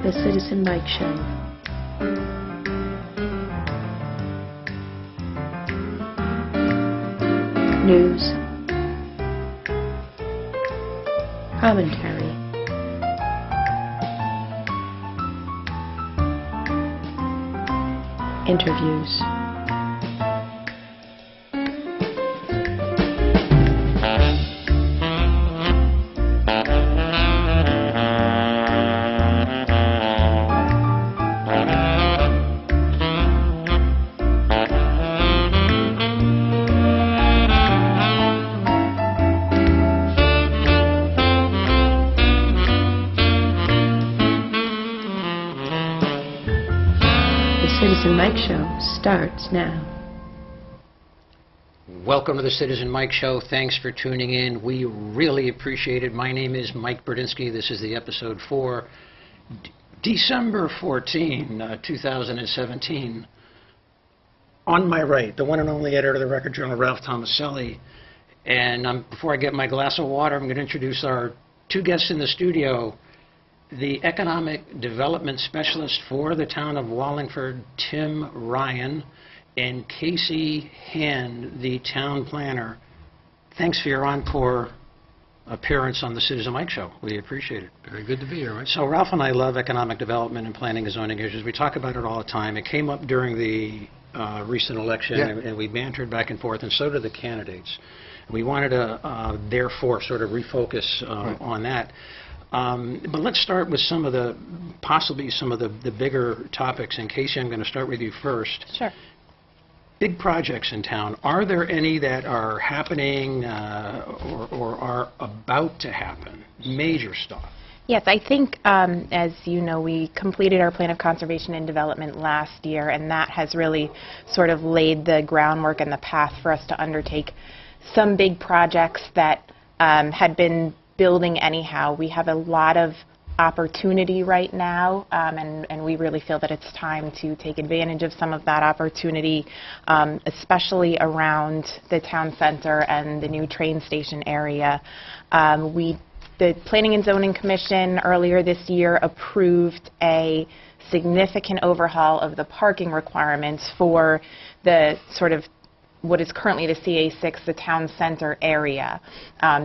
The Citizen Mike Show. News. Commentary. Interviews. Citizen Mike Show starts now. Welcome to the Citizen Mike Show. Thanks for tuning in. We really appreciate it. My name is Mike Berdinsky. This is the episode for December 14, 2017. On my right, the one and only editor of the Record Journal, Ralph Tomaselli. And before I get my glass of water, I'm going to introduce our two guests in the studio. The Economic Development Specialist for the town of Wallingford, Tim Ryan, and Casey Hand, the Town Planner. Thanks for your encore appearance on the Citizen Mike Show. We appreciate it. Very good to be here, right? So Ralph and I love economic development and planning and zoning issues. We talk about it all the time. It came up during the recent election, Yeah. and we bantered back and forth, and so did the candidates. We wanted to, therefore, sort of refocus on that. But let's start with possibly some of the bigger topics. And Casey, I'm going to start with you first. Sure. Big projects in town. Are there any that are happening or are about to happen? Major stuff. Yes, I think, as you know, we completed our Plan of Conservation and Development last year, and that has really sort of laid the groundwork and the path for us to undertake some big projects that had been building anyhow. We have a lot of opportunity right now, and we really feel that it's time to take advantage of some of that opportunity, especially around the town center and the new train station area. The Planning and Zoning Commission earlier this year approved a significant overhaul of the parking requirements for the sort of what is currently the CA6, the town center area,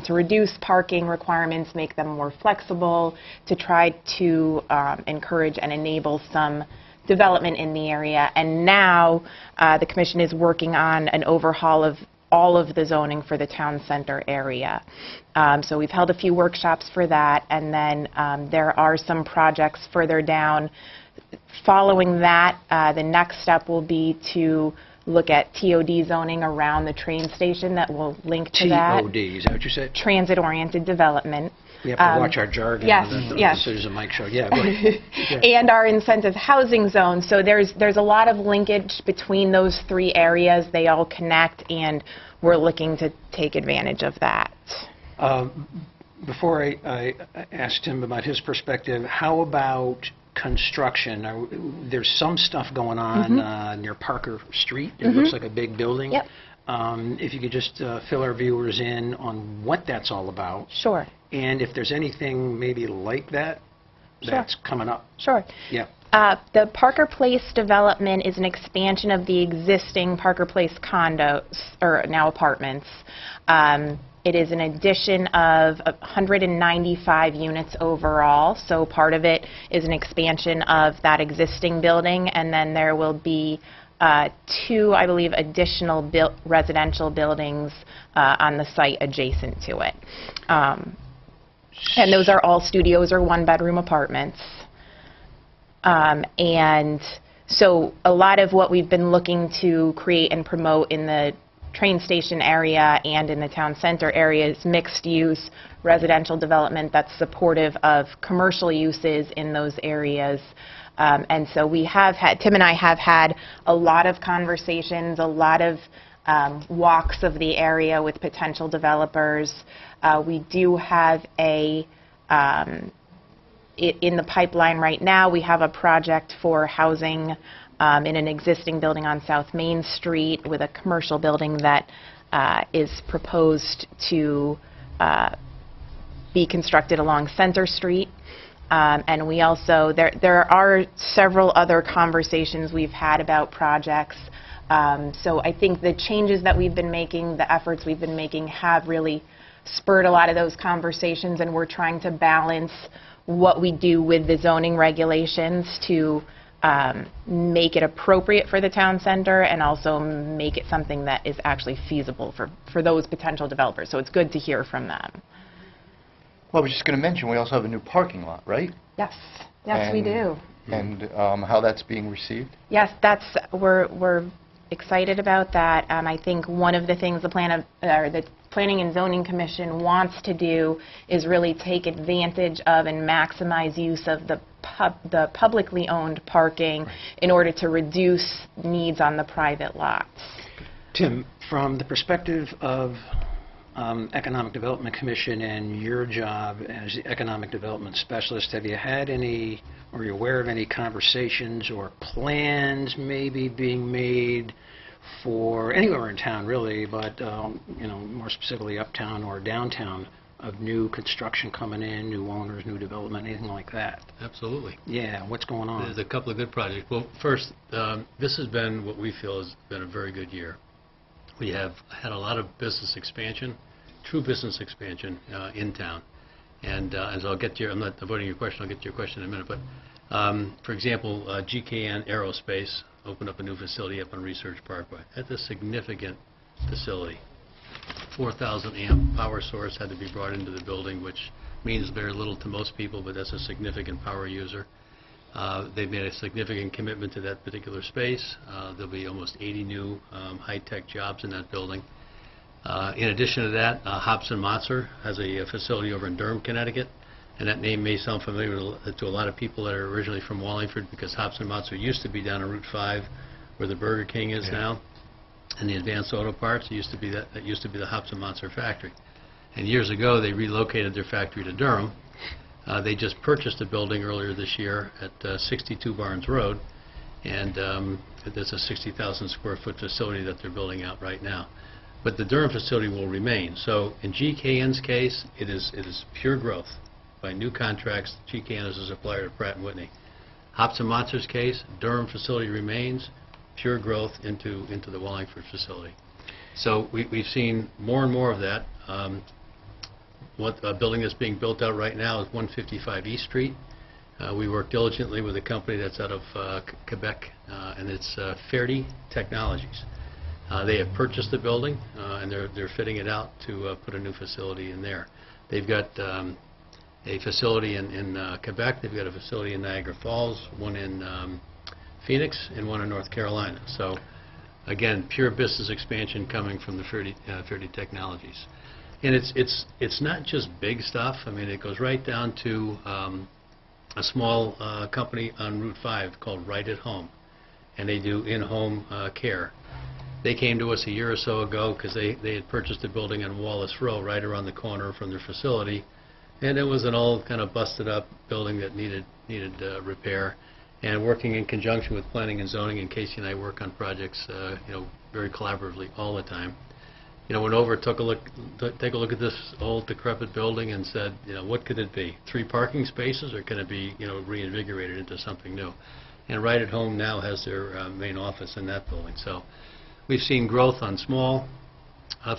to reduce parking requirements, make them more flexible, to try to encourage and enable some development in the area. And now the Commission is working on an overhaul of all of the zoning for the town center area. So we've held a few workshops for that, and then there are some projects further down. Following that, the next step will be to look at TOD zoning around the train station that will link to that. TOD, is that what you said? Transit-oriented development. We have to watch our jargon yes, on the yes. Citizen Mike Show. Yeah, go ahead. And our incentive housing zone. So there's a lot of linkage between those three areas. They all connect, and we're looking to take advantage of that. Before I asked him about his perspective, how about construction? There's some stuff going on near Parker Street. It looks like a big building. Yep. If you could just fill our viewers in on what that's all about. Sure. And if there's anything maybe like that that's coming up. Sure. Yeah. The Parker Place development is an expansion of the existing Parker Place condos, or now apartments. It is an addition of 195 units overall, so part of it is an expansion of that existing building, and then there will be two, I believe, additional residential buildings on the site adjacent to it. And those are all studios or one-bedroom apartments. And so a lot of what we've been looking to create and promote in the train station area and in the town center area is mixed use residential development that's supportive of commercial uses in those areas. And so Tim and I have had a lot of conversations, a lot of walks of the area with potential developers. We do have in the pipeline right now, we have a project for housing in an existing building on South Main Street with a commercial building that is proposed to be constructed along Center Street. And we also, there are several other conversations we've had about projects. So I think the changes that we've been making, the efforts we've been making have really spurred a lot of those conversations, and we're trying to balance what we do with the zoning regulations to make it appropriate for the town center and also make it something that is actually feasible for those potential developers. So it's good to hear from them. Well, I was just going to mention, we also have a new parking lot, right? Yes, yes, we do. And how that's being received? Yes, we're excited about that. I think one of the things the Planning and Zoning Commission wants to do is really take advantage of and maximize use of the publicly owned parking in order to reduce needs on the private lots. Tim, from the perspective of Economic Development Commission and your job as the Economic Development Specialist, have you had any, or are you aware of any conversations or plans maybe being made for anywhere in town really, but more specifically uptown or downtown, of new construction coming in, new owners, new development, anything like that? Absolutely. Yeah, what's going on? There's a couple of good projects. Well, first, this has been what we feel has been a very good year. We have had a lot of business expansion, true business expansion in town. And as I'll get to your, I'm not avoiding your question, I'll get to your question in a minute, but for example, GKN Aerospace opened up a new facility up on Research Parkway. That's a significant facility. 4,000 amp power source had to be brought into the building, which means very little to most people, but that's a significant power user. They've made a significant commitment to that particular space. There'll be almost 80 new high-tech jobs in that building. In addition to that, Hobson Motzer has a facility over in Durham, Connecticut, and that name may sound familiar to a lot of people that are originally from Wallingford, because Hobson Motzer used to be down on Route 5 where the Burger King is now, and the Advanced Auto Parts. It used to be that used to be the Hobson Motzer factory. And years ago, they relocated their factory to Durham. They just purchased a building earlier this year at 62 Barnes Road, and there's a 60,000 square foot facility that they're building out right now. But the Durham facility will remain. So in GKN's case, it is pure growth by new contracts. GKN is a supplier to Pratt & Whitney. Hobson Motzer's case, Durham facility remains, pure growth into the Wallingford facility. So we've seen more and more of that. What building that's being built out right now is 155 East Street. We work diligently with a company that's out of Quebec, and it's Fairdy Technologies. They have purchased the building, and they're fitting it out to put a new facility in there. They've got a facility in Quebec. They've got a facility in Niagara Falls, one in Phoenix, and one in North Carolina. So, again, pure business expansion coming from the Fairdy Technologies. And it's not just big stuff. I mean, it goes right down to a small company on Route 5 called Right at Home, and they do in-home care. They came to us a year or so ago because they had purchased a building on Wallace Row right around the corner from their facility, and it was an old kind of busted up building that needed repair. And working in conjunction with Planning and Zoning, and Casey and I work on projects very collaboratively all the time. Went over, take a look at this old decrepit building and said, what could it be? 3 parking spaces, or can it be reinvigorated into something new? And Right at Home now has their main office in that building. So we've seen growth on small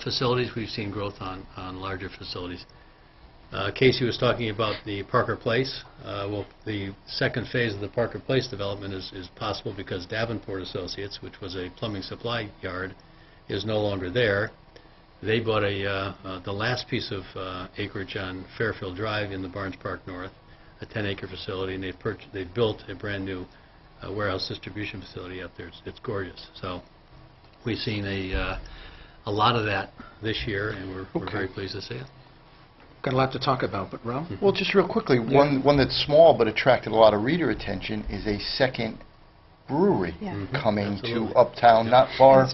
facilities. We've seen growth on larger facilities. Casey was talking about the Parker Place. Well, the second phase of the Parker Place development is possible because Davenport Associates, which was a plumbing supply yard, is no longer there. They bought the last piece of acreage on Fairfield Drive in the Barnes Park North, a 10-acre facility, and they've built a brand new warehouse distribution facility up there. It's gorgeous. So we've seen a lot of that this year, and we're very pleased to see it. Got a lot to talk about, but Ralph? Well, just real quickly, one that's small but attracted a lot of reader attention is a second brewery coming Absolutely. to Uptown, not far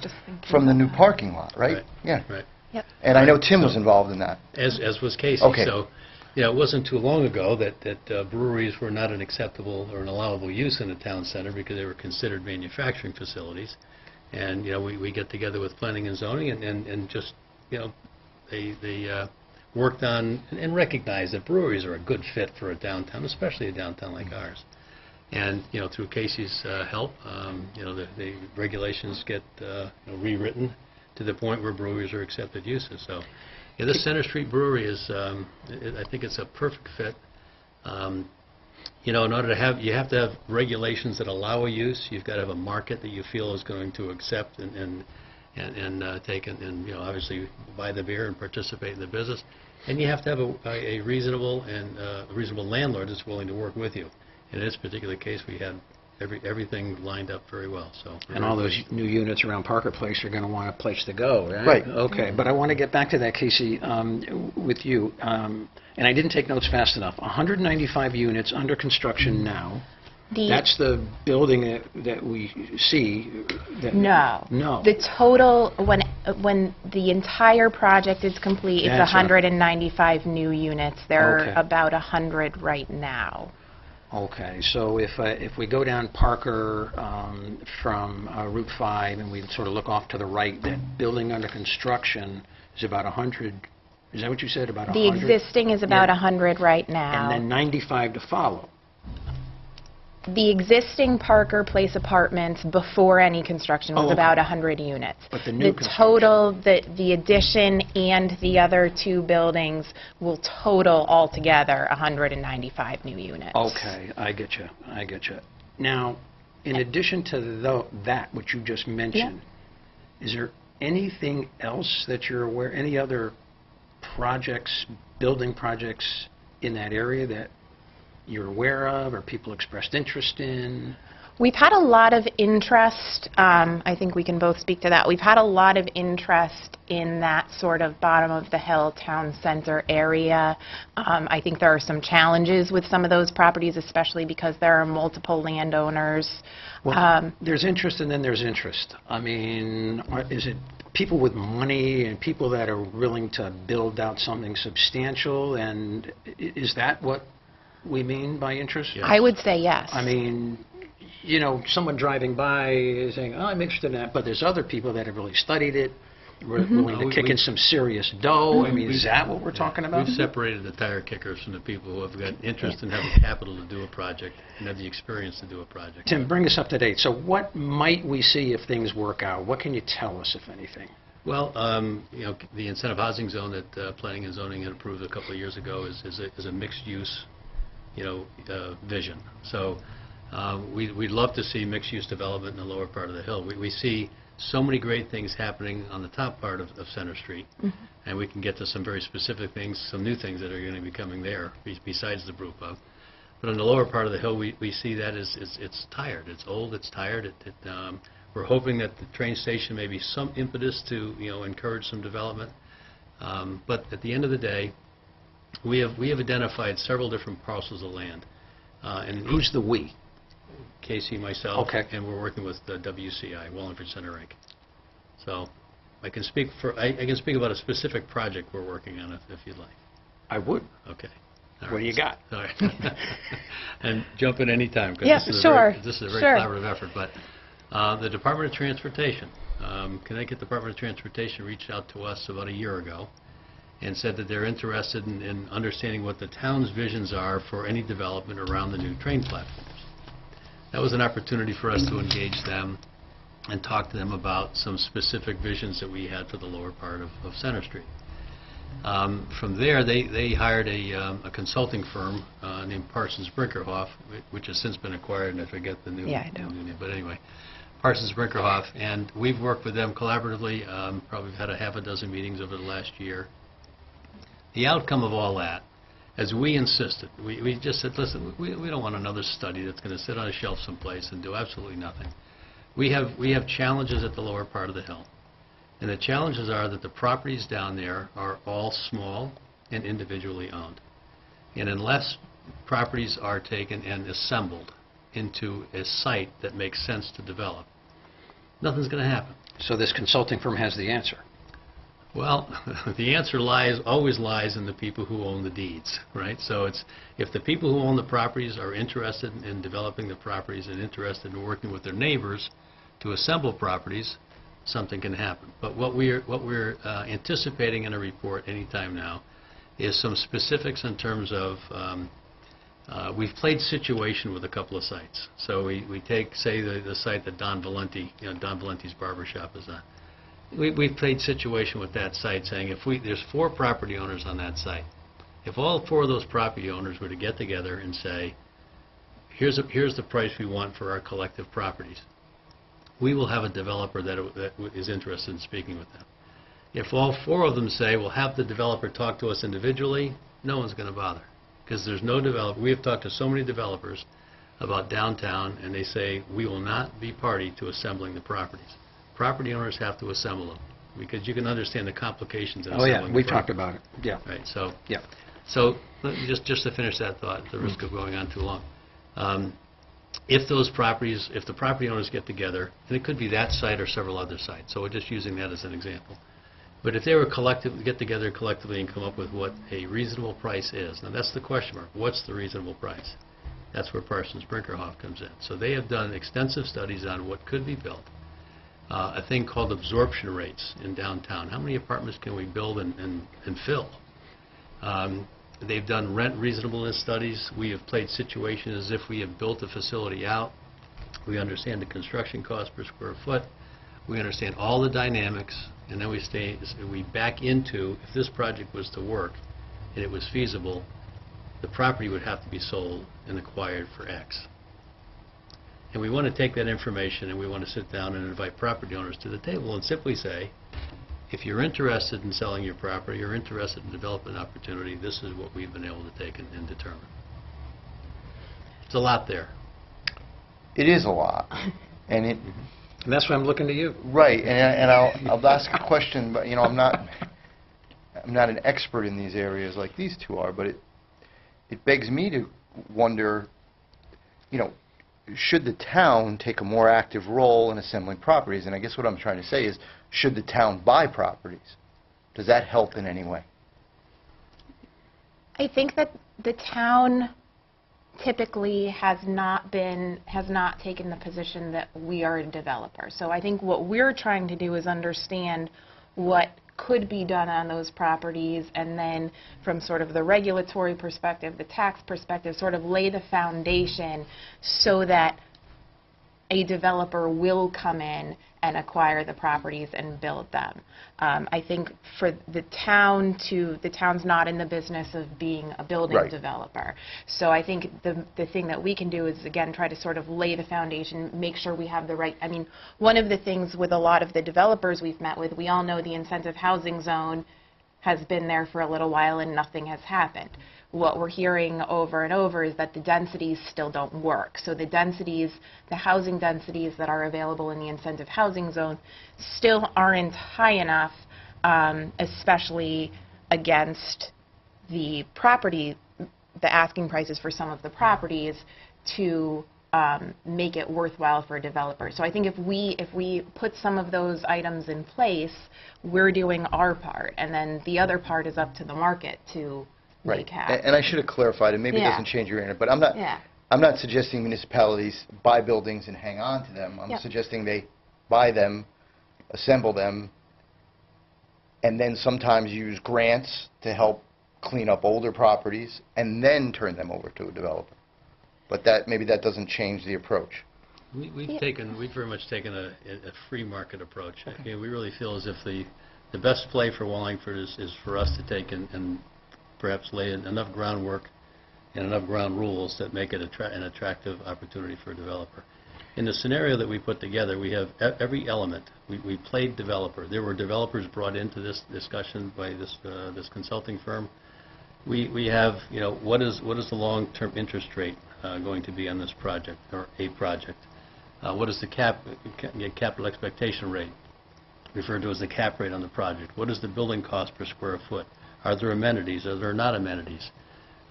from the new parking lot, right? Right. Yeah. Right. Yep. And I know Tim was involved in that. As was Casey. Okay. So, it wasn't too long ago that breweries were not an acceptable or an allowable use in the town center because they were considered manufacturing facilities. And we get together with Planning and Zoning and just they worked on and recognized that breweries are a good fit for a downtown, especially a downtown like ours. And, through Casey's help, the regulations get rewritten to the point where breweries are accepted uses. So, this Center Street Brewery is, I think it's a perfect fit. In order to have, you have to have regulations that allow a use. You've got to have a market that you feel is going to accept and take and obviously buy the beer and participate in the business. And you have to have a reasonable landlord that's willing to work with you. In this particular case, we had everything lined up very well. So. And all those new units around Parker Place are going to want a place to go, right? Right. Okay, but I want to get back to that, Casey, with you. And I didn't take notes fast enough. 195 units under construction now. That's the building that we see. No. No. The total, when the entire project is complete, it's That's right. 195 new units. There Okay. are about 100 right now. Okay, so if we go down Parker from Route 5 and we sort of look off to the right, that building under construction is about 100. Is that what you said? About 100? The existing is about Yeah. 100 right now. And then 95 to follow. The existing Parker Place apartments before any construction was Oh, okay. about 100 units. But the new total, the addition and the other two buildings will total altogether 195 new units. Okay, I get you. Now, in addition to that, which you just mentioned, is there anything else that you're aware, any other projects, building projects in that area that you're aware of or people expressed interest in? We've had a lot of interest. I think we can both speak to that. We've had a lot of interest in that sort of bottom of the hill town center area. I think there are some challenges with some of those properties, especially because there are multiple landowners. Well, there's interest and then there's interest. I mean, is it people with money and people that are willing to build out something substantial? And is that what we mean by interest? Yes. I would say yes. I mean, someone driving by is saying, oh, I'm interested in that, but there's other people that have really studied it, willing to kick in some serious dough. I mean, is that what we're talking about? We've separated the tire kickers from the people who have got interest in having capital to do a project and have the experience to do a project. Tim, bring us up to date. So what might we see if things work out? What can you tell us, if anything? Well, the incentive housing zone that Planning and Zoning had approved a couple of years ago is a mixed use vision. So we'd love to see mixed-use development in the lower part of the hill. We see so many great things happening on the top part of Center Street, and we can get to some very specific things, some new things that are going to be coming there besides the brew pub. But on the lower part of the hill, we see that it's tired. It's old. It's tired. We're hoping that the train station may be some impetus to encourage some development. But at the end of the day, we have identified several different parcels of land. And Who's the we? Casey, myself, Okay. and we're working with the WCI, Wallingford Center Inc. So I can speak about a specific project we're working on if you'd like. I would. Okay. All What do right. you got? All right. And jump in any time because Yeah, this is sure. a very Sure. collaborative effort. But the Department of Transportation, Connecticut Department of Transportation reached out to us about a year ago and said that they're interested in understanding what the town's visions are for any development around the new train platforms. That was an opportunity for us to engage them and talk to them about some specific visions that we had for the lower part of Center Street. From there, they hired a consulting firm named Parsons Brinkerhoff, which has since been acquired, and I forget the new, Yeah, I know. new name. But anyway, Parsons Brinkerhoff, and we've worked with them collaboratively. Probably had a half a dozen meetings over the last year. The outcome of all that, as we insisted, we just said, listen, we don't want another study that's going to sit on a shelf someplace and do absolutely nothing. We have challenges at the lower part of the hill. And the challenges are that the properties down there are all small and individually owned. And unless properties are taken and assembled into a site that makes sense to develop, nothing's going to happen. So this consulting firm has the answer. Well, the answer always lies in the people who own the deeds, right? So if the people who own the properties are interested in developing the properties and interested in working with their neighbors to assemble properties, something can happen. But what we're anticipating in a report anytime now is some specifics in terms of we've played situation with a couple of sites. So we take, say, the site that Don Valenti, Don Valenti's barbershop is on. We've played situation with that site, saying there's 4 property owners on that site. If all 4 of those property owners were to get together and say, here's the price we want for our collective properties, we will have a developer that is interested in speaking with them. If all 4 of them say, well, have the developer talk to us individually, no one's going to bother. Because there's no developer. We have talked to so many developers about downtown, and they say, we will not be party to assembling the properties. Property owners have to assemble them, because you can understand the complications in assembling Oh, yeah, we the talked property. about it. Yeah. Right, so, Yeah. so just to finish that thought, at the risk of going on too long. If the property owners get together, and it could be that site or several other sites, so we're just using that as an example. But if they were get together collectively and come up with what a reasonable price is, now that's the question mark. What's the reasonable price? That's where Parsons Brinkerhoff comes in. So they have done extensive studies on what could be built. A thing called absorption rates in downtown. How many apartments can we build and fill? They've done rent reasonableness studies. We have played situations as if we have built a facility out. We understand the construction cost per square foot. We understand all the dynamics, and then we back into, if this project was to work and it was feasible, the property would have to be sold and acquired for X. And we want to take that information and we want to sit down and invite property owners to the table and simply say, if you're interested in selling your property or interested in developing an opportunity, this is what we've been able to take and determine. It's a lot there. It is a lot. And it... And that's why I'm looking to you. Right, and I'll ask a question, but I'm not an expert in these areas like these two are, but it begs me to wonder, should the town take a more active role in assembling properties? And I guess what I'm trying to say is, should the town buy properties? Does that help in any way? I think that the town typically has not taken the position that we are a developer. So I think what we're trying to do is understand what could be done on those properties, and then from sort of the regulatory perspective, the tax perspective, sort of lay the foundation so that a developer will come in and acquire the properties and build them. I think for the town's not in the business of being a building Right. developer. So I think the thing that we can do is, again, try to sort of lay the foundation, make sure we have the right, one of the things with a lot of the developers we've met with, we all know the incentive housing zone has been there for a little while and nothing has happened. What we're hearing over and over is that the densities still don't work. So the housing densities that are available in the incentive housing zone still aren't high enough, especially against the asking prices for some of the properties, to make it worthwhile for developers. So I think if we put some of those items in place, we're doing our part, and then the other part is up to the market to Right. make happen. And I should have clarified, and maybe it Yeah. doesn't change your answer, but I'm not suggesting municipalities buy buildings and hang on to them. I'm Yep. suggesting they buy them, assemble them, and then sometimes use grants to help clean up older properties, and then turn them over to a developer. But maybe that doesn't change the approach. We've very much taken a free market approach. We really feel as if the best play for Wallingford is for us to take and perhaps lay enough groundwork and enough ground rules that make it an attractive opportunity for a developer. In the scenario that we put together, we have every element. We played developer. There were developers brought into this discussion by this consulting firm. We have, what is the long-term interest rate going to be on this project or a project? What is the capital expectation rate, referred to as the cap rate on the project? What is the building cost per square foot? Are there amenities? Are there not amenities?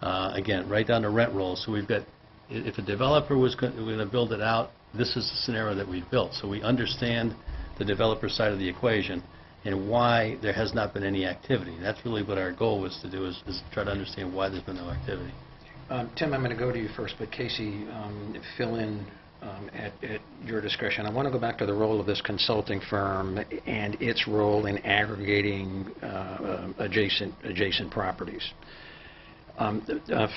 Again, right down to rent rolls. So we've got, if a developer was going to build it out, this is the scenario that we've built. So we understand the developer side of the equation and why there has not been any activity. That's really what our goal was to do, is try to understand why there's been no activity. Tim, I'm going to go to you first, but Casey, fill in at your discretion. I want to go back to the role of this consulting firm and its role in aggregating adjacent properties.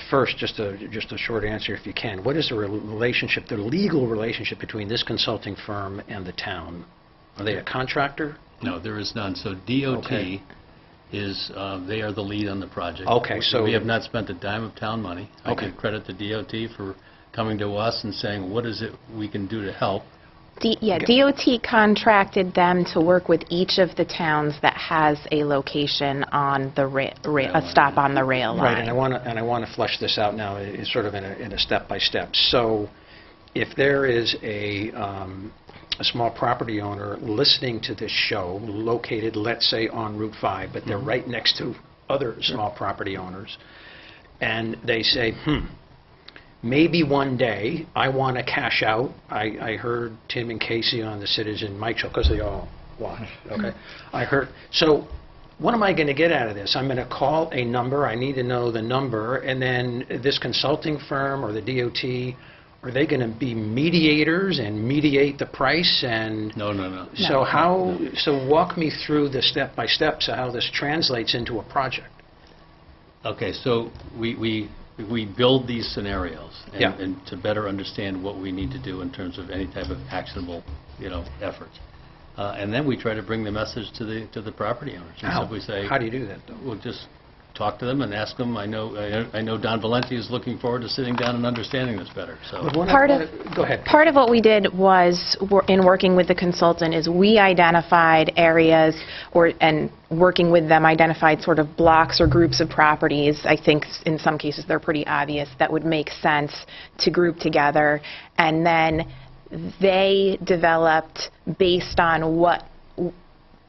First, just a short answer, if you can. What is the relationship, the legal relationship between this consulting firm and the town? Are they a contractor? No, there is none. So DOT Okay. is, they are the lead on the project. Okay, so- We have not spent a dime of town money. I Okay. give credit to DOT for coming to us and saying, what is it we can do to help? DOT contracted them to work with each of the towns that has a location on the a stop on the rail line. Right, and I want to flesh this out now, it's sort of in a step-by-step. So if there is a small property owner listening to this show, located, let's say, on Route 5, but they're right next to other small property owners, and they say, maybe one day I want to cash out. I heard Tim and Casey on the Citizen Mike show, because they all watch, okay? I heard, so what am I going to get out of this? I'm going to call a number, I need to know the number, and then this consulting firm or the DOT, are they going to be mediators and mediate the price? And No. so how, so walk me through the step-by-steps of how this translates into a project. Okay, so we build these scenarios and, Yeah. and to better understand what we need to do in terms of any type of actionable, efforts. And then we try to bring the message to the property owners. And simply say, How do you do that, though? we'll just talk to them and ask them. I know Don Valenti is looking forward to sitting down and understanding this better. So Go ahead. Part of what we did was, in working with the consultant, is we identified areas, and working with them, identified sort of blocks or groups of properties. I think in some cases they're pretty obvious, that would make sense to group together. And then they developed, based on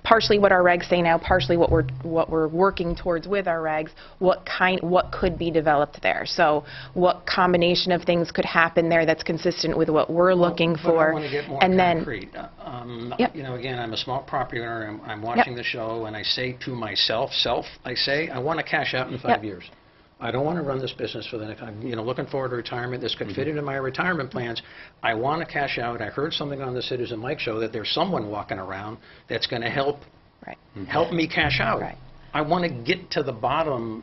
partially what our regs say now, partially what we're working towards with our regs, what could be developed there. So what combination of things could happen there that's consistent with what we're looking for. I want to get more and concrete. Yep. Again, I'm a small property owner, I'm watching the show, and I say to myself, I want to cash out in 5 years. I don't want to run this business for the next, I'm looking forward to retirement. This could fit into my retirement plans. I want to cash out. I heard something on the Citizen Mike show that there's someone walking around that's going to help me cash out. Right. I want to get to the bottom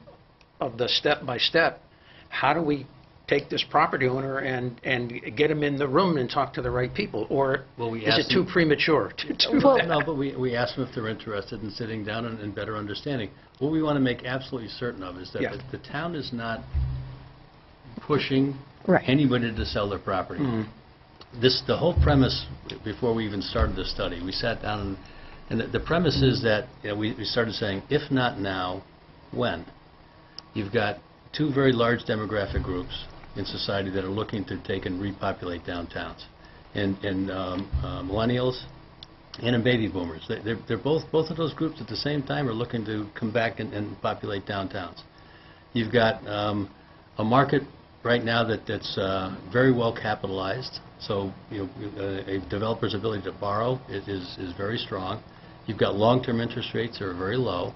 of the step-by-step. How do we take this property owner and get him in the room and talk to the right people? Or is it too premature to do that? No, but we ask them if they're interested in sitting down and better understanding. What we want to make absolutely certain of is that the town is not pushing anybody to sell their property. The whole premise, before we even started the study, we sat down and the premise is that we started saying, if not now, when? You've got two very large demographic groups in society that are looking to take and repopulate downtowns, and millennials and baby boomers. They're both of those groups at the same time are looking to come back and populate downtowns. You've got a market right now that's very well capitalized, so a developer's ability to borrow is very strong. You've got long-term interest rates that are very low,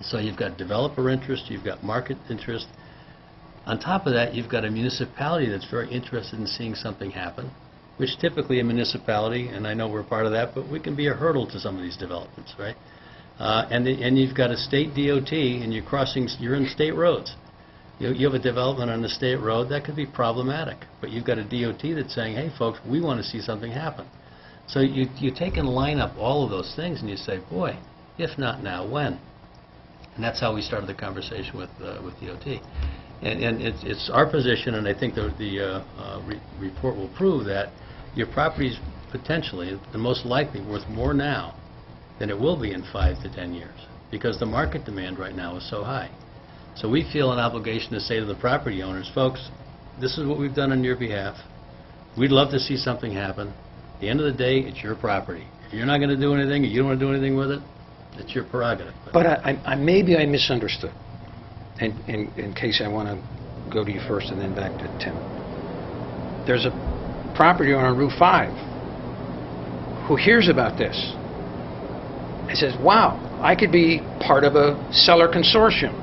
so you've got developer interest, you've got market interest. On top of that, you've got a municipality that's very interested in seeing something happen, which typically a municipality, and I know we're part of that, but we can be a hurdle to some of these developments, right? And you've got a state DOT, and you're in state roads. You have a development on a state road, that could be problematic, but you've got a DOT that's saying, hey folks, we want to see something happen. So you take and line up all of those things and you say, boy, if not now, when? And that's how we started the conversation with DOT. And it's our position, and I think the report will prove that your property's potentially, and most likely, worth more now than it will be in 5 to 10 years, because the market demand right now is so high. So we feel an obligation to say to the property owners, folks, this is what we've done on your behalf. We'd love to see something happen. At the end of the day, it's your property. If you're not going to do anything, or you don't want to do anything with it, it's your prerogative. But maybe I misunderstood. And in case I want to go to you first and then back to Tim. There's a property owner on Route 5 who hears about this and says, wow, I could be part of a seller consortium.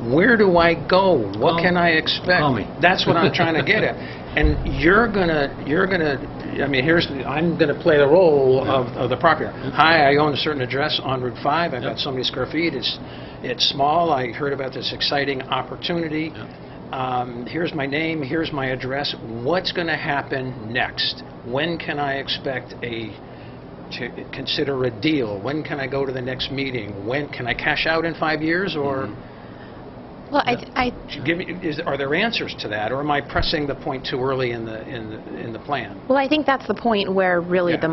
Where do I go? What Call- can I expect? call me. That's what I'm trying to get at. And you're gonna, I mean, I'm gonna play the role of the property owner. Hi, I own a certain address on Route 5. I've got so many square feet. It's small. I heard about this exciting opportunity. Here's my name. Here's my address. What's going to happen next? When can I expect to consider a deal? When can I go to the next meeting? When can I cash out in 5 years, or? Well, Are there answers to that, or am I pressing the point too early in the plan? Well, I think that's the point where really Yeah. the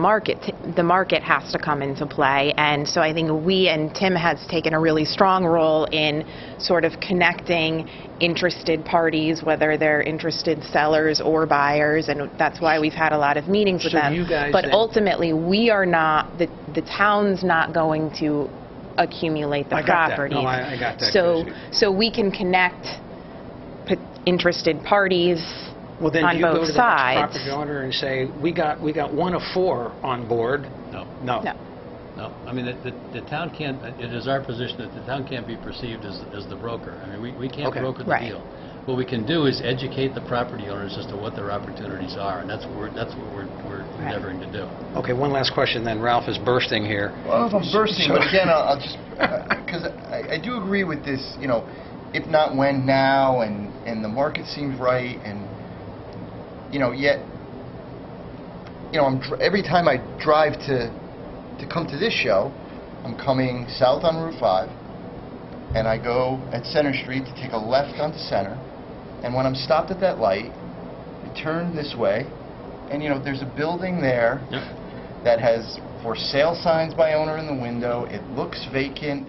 market has to come into play, and so I think we and Tim has taken a really strong role in sort of connecting interested parties, whether they're interested sellers or buyers, and that's why we've had a lot of meetings with So them. you guys But then- ultimately, we are not the town's not going to accumulate the I got that. properties. No, I got that. So we can connect interested parties Well, then on do you go both to the sides. next property owner and say, we got one of 4 on board? No. No. No. No, I mean, the town can't, it is our position that the town can't be perceived as the broker. I mean, we can't Okay. broker the Right. deal. What we can do is educate the property owners as to what their opportunities are, and that's what we're endeavoring to do. Okay, one last question then. Ralph is bursting here. Well, I don't know if I'm bursting, So- but again, I'll just, because I do agree with this, if not when, now, and the market seems right, and, yet, every time I drive to come to this show, I'm coming south on Route 5, and I go at Center Street to take a left onto Center, and when I'm stopped at that light, I turn this way, and, there's a building there Yep. that has for sale signs by owner in the window. It looks vacant.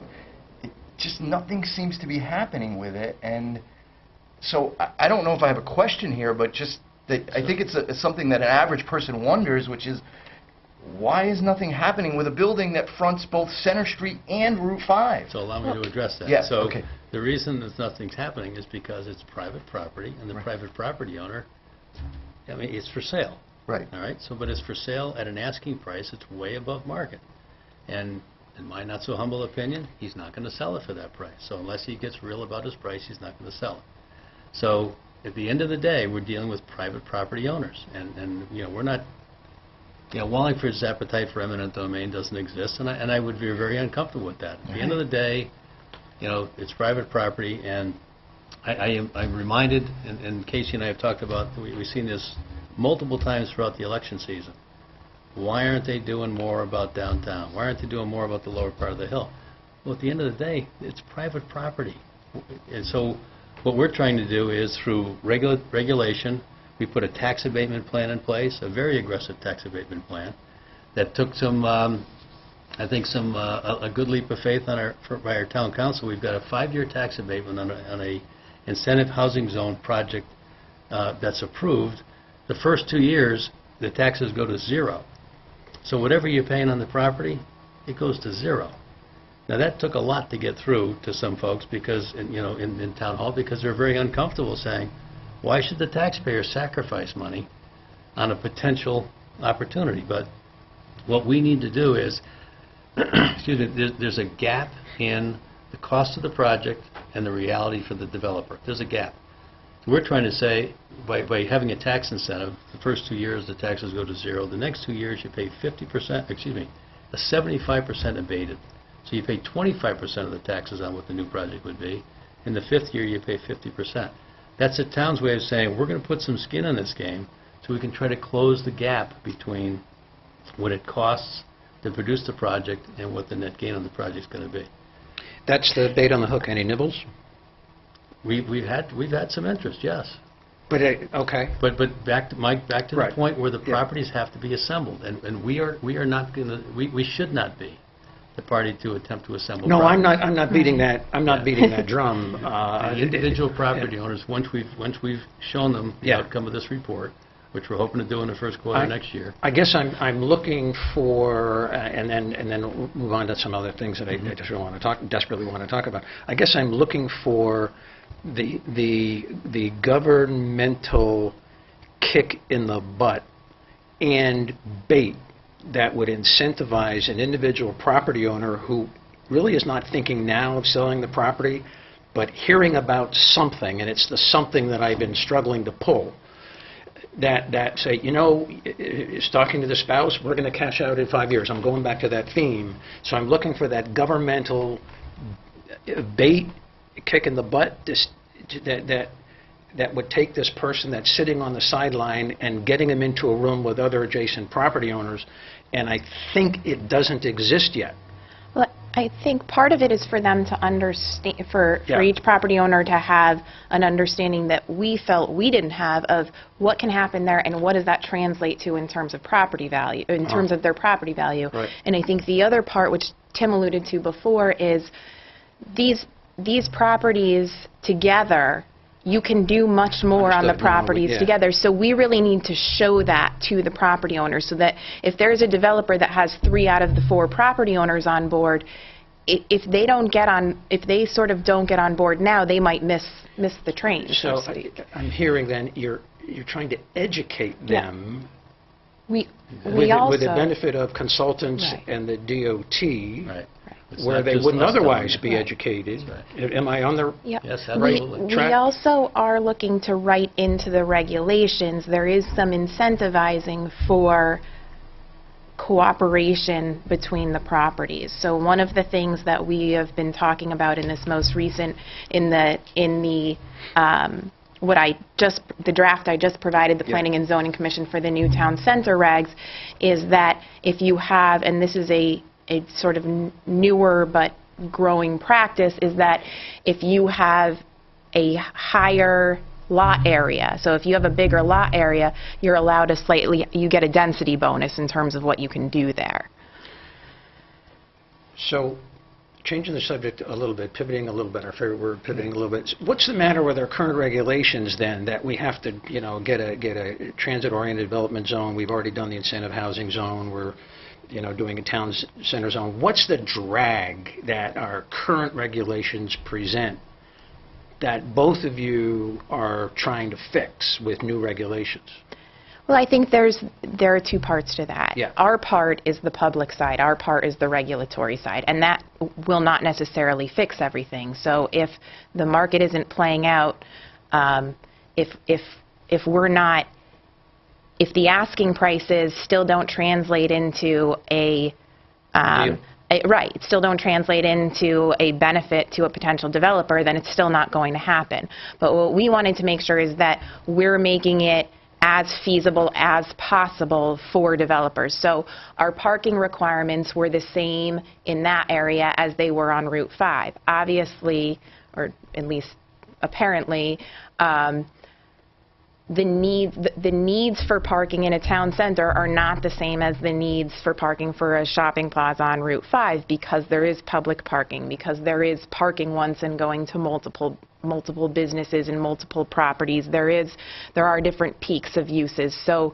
Just nothing seems to be happening with it. And so I don't know if I have a question here, but just that I think it's something that an average person wonders, which is, why is nothing happening with a building that fronts both Center Street and Route 5? So allow me to address that. Yeah, So okay. the reason that nothing's happening is because it's private property, and the Right. private property owner, I mean, it's for sale. Right. All right, so, but it's for sale at an asking price, it's way above market. And in my not so humble opinion, he's not going to sell it for that price. So unless he gets real about his price, he's not going to sell it. So at the end of the day, we're dealing with private property owners. And we're not, Wallingford's appetite for eminent domain doesn't exist, and I would be very uncomfortable with that. At the end of the day, it's private property, and I'm reminded, and Casey and I have talked about, we've seen this multiple times throughout the election season. Why aren't they doing more about downtown? Why aren't they doing more about the lower part of the hill? Well, at the end of the day, it's private property. And so what we're trying to do is through regulation, we put a tax abatement plan in place, a very aggressive tax abatement plan that took a good leap of faith by our town council. We've got a 5-year tax abatement on a incentive housing zone project that's approved. The first 2 years, the taxes go to 0. So whatever you're paying on the property, it goes to 0. Now that took a lot to get through to some folks because, in town hall, because they're very uncomfortable saying, why should the taxpayer sacrifice money on a potential opportunity? But what we need to do is, excuse me, there's a gap in the cost of the project and the reality for the developer. There's a gap. We're trying to say, by having a tax incentive, the first 2 years the taxes go to 0. The next 2 years you pay 75% abated. So you pay 25% of the taxes on what the new project would be. In the 5th year you pay 50%. That's the town's way of saying, we're going to put some skin in this game so we can try to close the gap between what it costs to produce the project and what the net gain on the project is going to be. That's the bait on the hook. Any nibbles? We've had some interest, yes. But, okay. But back to Mike, back to the Right. point where the Yeah. properties have to be assembled, and we are not going to, we should not be the party to attempt to assemble. No, properties. I'm not beating that. I'm not Yeah. beating that drum. The individual property owners, once we've shown them the Yeah. outcome of this report, which we're hoping to do in the first quarter of next year. I guess I'm looking for, and then we'll move on to some other things that I just desperately want to talk about. I guess I'm looking for the governmental kick in the butt and bait that would incentivize an individual property owner who really is not thinking now of selling the property, but hearing about something, and it's the something that I've been struggling to pull, that say, you know, is talking to the spouse, we're going to cash out in 5 years. I'm going back to that theme. So I'm looking for that governmental bait, kick in the butt, that would take this person that's sitting on the sideline and getting them into a room with other adjacent property owners, and I think it doesn't exist yet. Well, I think part of it is for them to understand, for Yeah. each property owner to have an understanding that we felt we didn't have of what can happen there and what does that translate to in terms of property value, in terms of their property value. Right. And I think the other part, which Tim alluded to before, is these properties together, you can do much more on the Understood. properties Yeah. together. So we really need to show that to the property owners, so that if there's a developer that has 3 out of the 4 property owners on board, if they don't get on, if they sort of don't get on board now, they might miss the train, so So to speak. I'm hearing then you're trying to educate Yeah. them We with the also, benefit of consultants Right. and the DOT, Right. It's where not they just wouldn't us telling otherwise them. be Right. educated. That's Am I on the yeah. Yes, right absolutely. track? We also are looking to write into the regulations, there is some incentivizing for cooperation between the properties. So one of the things that we have been talking about in this most recent, the draft I just provided the Planning and Zoning Commission for the new town center regs, is that if you have, and this is a sort of newer but growing practice, is that if you have a higher lot area, so if you have a bigger lot area, you're allowed you get a density bonus in terms of what you can do there. So, changing the subject a little bit, pivoting a little bit, our favorite word, pivoting a little bit. What's the matter with our current regulations then, that we have to, you know, get a transit-oriented development zone? We've already done the incentive housing zone. We're, you know, doing a town center zone. What's the drag that our current regulations present that both of you are trying to fix with new regulations? Well, I think there are 2 parts to that. Yeah. Our part is the public side. Our part is the regulatory side, and that will not necessarily fix everything. So if the market isn't playing out, if we're not, if the asking prices still don't translate into still don't translate into a benefit to a potential developer, then it's still not going to happen. But what we wanted to make sure is that we're making it as feasible as possible for developers. So our parking requirements were the same in that area as they were on Route 5. Obviously, or at least apparently, the needs for parking in a town center are not the same as the needs for parking for a shopping plaza on Route 5, because there is public parking, because there is parking once and going to multiple businesses and multiple properties. There are different peaks of uses. So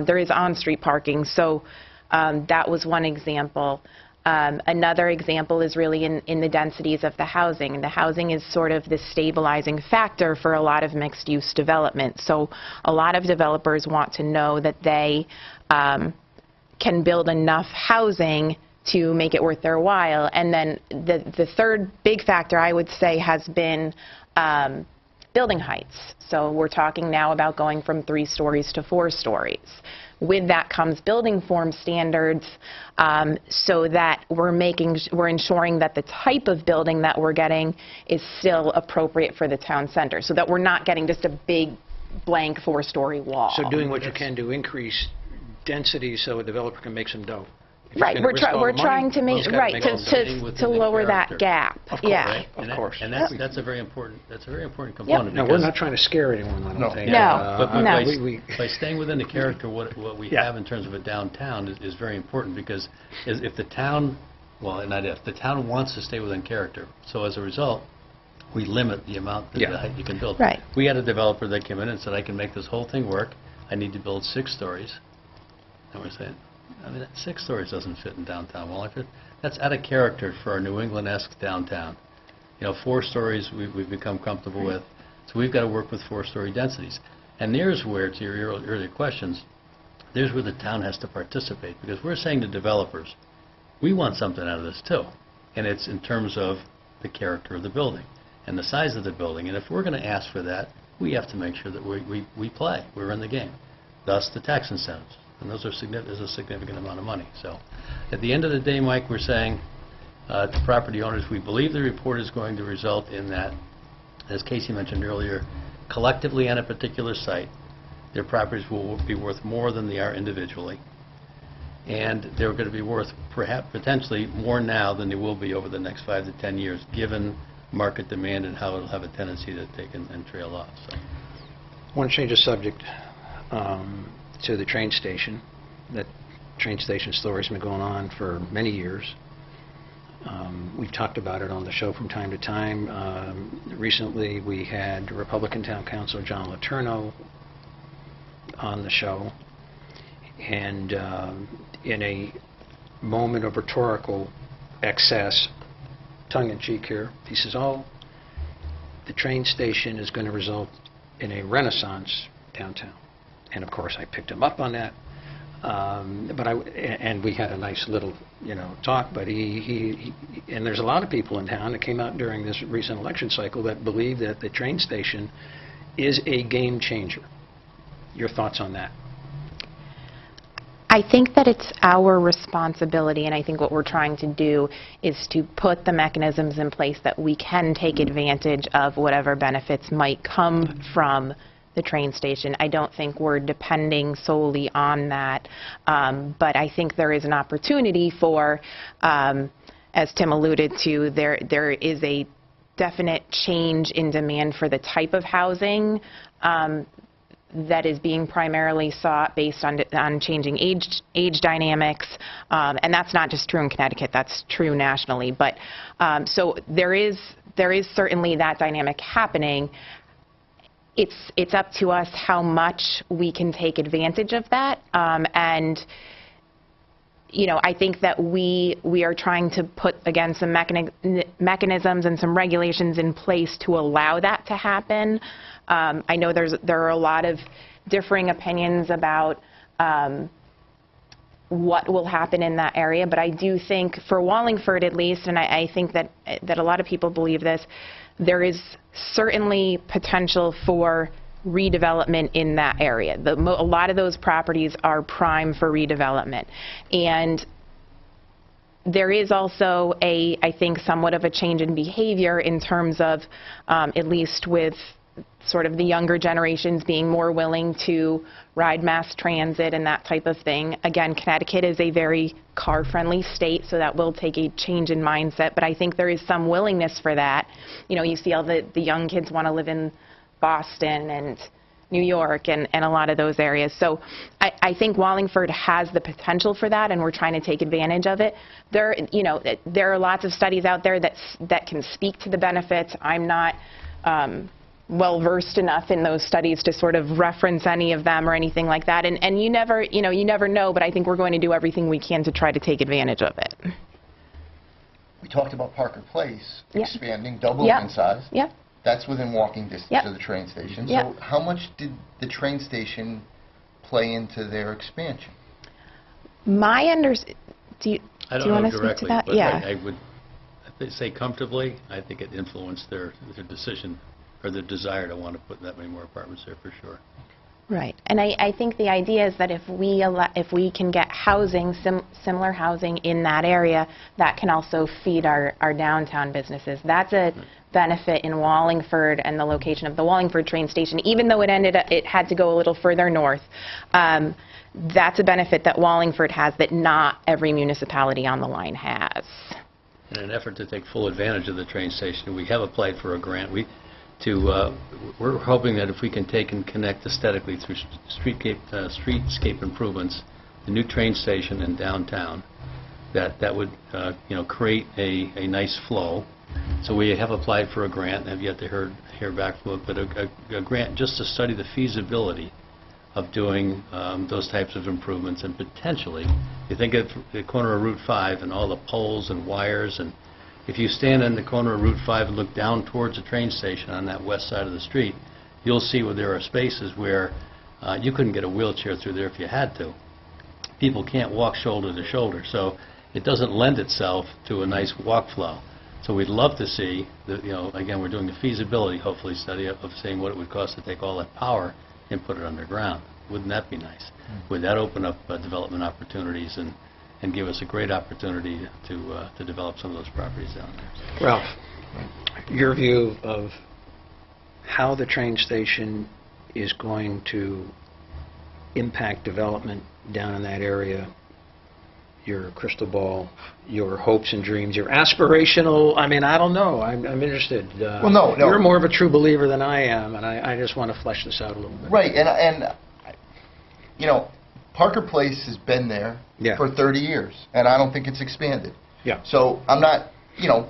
there is on-street parking. So that was one example. Another example is really in the densities of the housing. The housing is sort of the stabilizing factor for a lot of mixed-use development. So a lot of developers want to know that they can build enough housing to make it worth their while. And then the third big factor, I would say, has been building heights. So we're talking now about going from 3 stories to 4 stories. With that comes building form standards, so that we're ensuring that the type of building that we're getting is still appropriate for the town center, so that we're not getting just a big blank 4-story wall. So doing what you can to increase density so a developer can make some dough. If he's Right, gonna risk all the we're money, trying to make, he's gotta right, make all the money. within to the lower that character. gap. Of course. Yeah. Right? Of And that- course. And that's a very important component. No, we're because not trying to scare anyone, I don't No. think. No. But No. by staying within the character, what we Yeah. have in terms of a downtown is very important, because if the town, well, not if, the town wants to stay within character. So as a result, we limit the amount, the height you can build. Right. We had a developer that came in and said, I can make this whole thing work. I need to build 6 stories. And we're saying, I mean, 6 stories doesn't fit in downtown Wallingford. That's out of character for our New England-esque downtown. You know, 4 stories we've become comfortable with. So we've got to work with 4-story densities. And there's where, to your earlier questions, there's where the town has to participate, because we're saying to developers, we want something out of this too. And it's in terms of the character of the building. and the size of the building. And if we're going to ask for that, we have to make sure that we play. We're in the game. Thus, the tax incentives. And those are there's a significant amount of money. So at the end of the day, Mike, we're saying to property owners, we believe the report is going to result in that, as Casey mentioned earlier, collectively on a particular site, their properties will be worth more than they are individually. And they're going to be worth perhaps potentially more now than they will be over the next 5 to 10 years, given market demand and how it'll have a tendency to take and trail off. So. I want to change the subject to the train station. That train station story's been going on for many years. We've talked about it on the show from time to time. Recently, we had Republican Town Councilor John Letourneau on the show, and in a moment of rhetorical excess, tongue-in-cheek here, he says, "Oh, the train station is going to result in a renaissance downtown." And of course, I picked him up on that. And we had a nice little, talk. But and there's a lot of people in town that came out during this recent election cycle that believe that the train station is a game changer. Your thoughts on that? I think that it's our responsibility, and I think what we're trying to do is to put the mechanisms in place that we can take advantage of whatever benefits might come from the train station. I don't think we're depending solely on that, but I think there is an opportunity for, as Tim alluded to, there is a definite change in demand for the type of housing that is being primarily sought based on changing age dynamics, and that's not just true in Connecticut, that's true nationally. But so there is certainly that dynamic happening. It's up to us how much we can take advantage of that, and I think that we are trying to put, again, some mechanisms and some regulations in place to allow that to happen. I know there are a lot of differing opinions about what will happen in that area, but I do think for Wallingford at least, and I think that a lot of people believe this, there is certainly potential for redevelopment in that area. A lot of those properties are prime for redevelopment. And there is also I think, somewhat of a change in behavior in terms of, at least with sort of the younger generations being more willing to ride mass transit and that type of thing. Again, Connecticut is a very car-friendly state, so that will take a change in mindset, but I think there is some willingness for that. You see all the young kids want to live in Boston and New York and a lot of those areas. So I think Wallingford has the potential for that, and we're trying to take advantage of it. There are lots of studies out there that can speak to the benefits. I'm not well-versed enough in those studies to sort of reference any of them or anything like that. And you never know, but I think we're going to do everything we can to try to take advantage of it. We talked about Parker Place Yeah. expanding, doubling Yeah. in size. Yeah. That's within walking distance Yeah. of the train station. Yeah. So how much did the train station play into their expansion? My do you I don't want know to speak to directly, that? but Yeah. I would say comfortably, I think it influenced their decision or their desire to want to put that many more apartments there for sure. Right, and I think the idea is that if we can get housing, similar housing in that area, that can also feed our downtown businesses. That's a benefit in Wallingford and the location of the Wallingford train station, even though it had to go a little further north. That's a benefit that Wallingford has that not every municipality on the line has. In an effort to take full advantage of the train station, we have applied for a grant. We're hoping that if we can take and connect aesthetically through streetscape improvements, the new train station in downtown, that would create a nice flow. So we have applied for a grant and have yet to hear back from it, but a grant just to study the feasibility of doing those types of improvements. And potentially, you think of the corner of Route 5 and all the poles and wires, and if you stand in the corner of Route 5 and look down towards the train station on that west side of the street, you'll see where there are spaces where you couldn't get a wheelchair through there if you had to. People can't walk shoulder to shoulder, so it doesn't lend itself to a nice walk flow. So we'd love to see, again, we're doing a feasibility, hopefully, study of seeing what it would cost to take all that power and put it underground. Wouldn't that be nice? Would that open up development opportunities and give us a great opportunity to develop some of those properties down there? Ralph, your view of how the train station is going to impact development down in that area, your crystal ball, your hopes and dreams, your aspirational, I mean, I don't know. I'm interested. Well, no. You're more of a true believer than I am, and I just want to flesh this out a little bit. Right, and you know, Parker Place has been there for 30 years, and I don't think it's expanded. Yeah. So I'm not,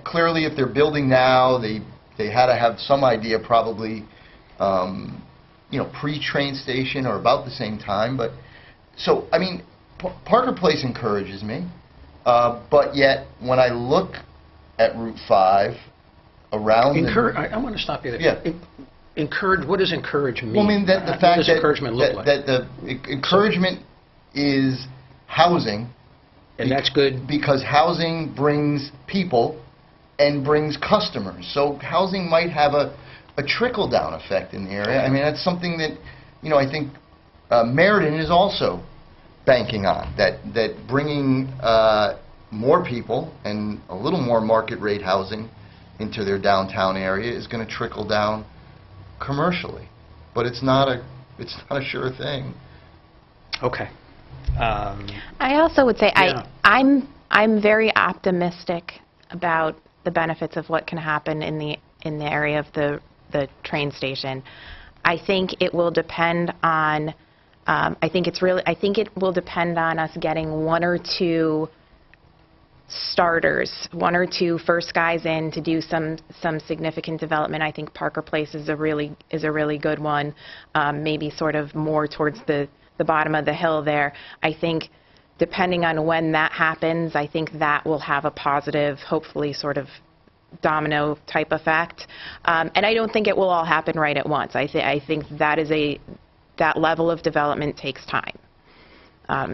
clearly if they're building now, they had to have some idea probably, pre-train station or about the same time. But so, I mean, Parker Place encourages me, but yet when I look at Route 5 around... I want to stop you there. Yeah. Encourage, what does encourage mean? Well, I mean, the what fact does that, encouragement look like? that the encouragement is housing. And that's good. Because housing brings people and brings customers. So housing might have a trickle-down effect in the area. I mean, that's something that, I think Meriden is also banking on, that bringing more people and a little more market rate housing into their downtown area is going to trickle down commercially. But it's not a sure thing. Okay. I also would say Yeah. I'm very optimistic about the benefits of what can happen in the area of the train station. I think it will depend on I think it will depend on us getting one or two starters, one or two first guys in to do some significant development. I think Parker Place is a really good one, maybe sort of more towards the bottom of the hill there. I think depending on when that happens, I think that will have a positive, hopefully sort of domino type effect. And I don't think it will all happen right at once. I think that level of development takes time.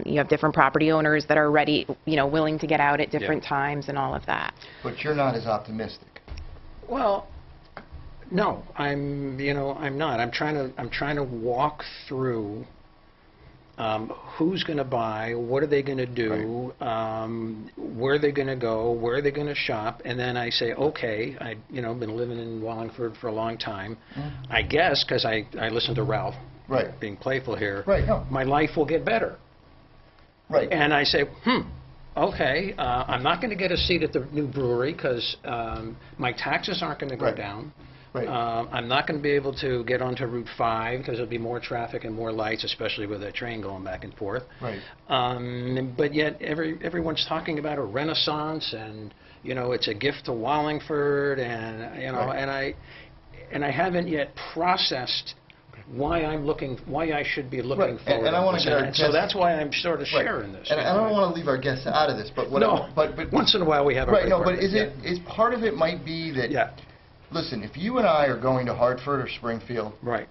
You have different property owners that are ready, willing to get out at different times and all of that. But you're not as optimistic. Well, no, I'm not. I'm trying to walk through who's going to buy, what are they going to do, where are they going to go, where are they going to shop, and then I say, okay, I've been living in Wallingford for a long time. I guess, because I listen to Ralph, being playful here, my life will get better. Right. And I say, okay, I'm not going to get a seat at the new brewery because my taxes aren't going to go down. Right. I'm not going to be able to get onto Route 5 because there'll be more traffic and more lights, especially with that train going back and forth. Right. But yet everyone's talking about a renaissance, and it's a gift to Wallingford, and and I haven't yet processed why I should be looking forward. And I want to get our guests, so that's why I'm sort of sharing this. And I don't want to leave our guests out of this, but but once in a while we have a right. No, but is part of it might be that. Yeah. Listen, if you and I are going to Hartford or Springfield, right.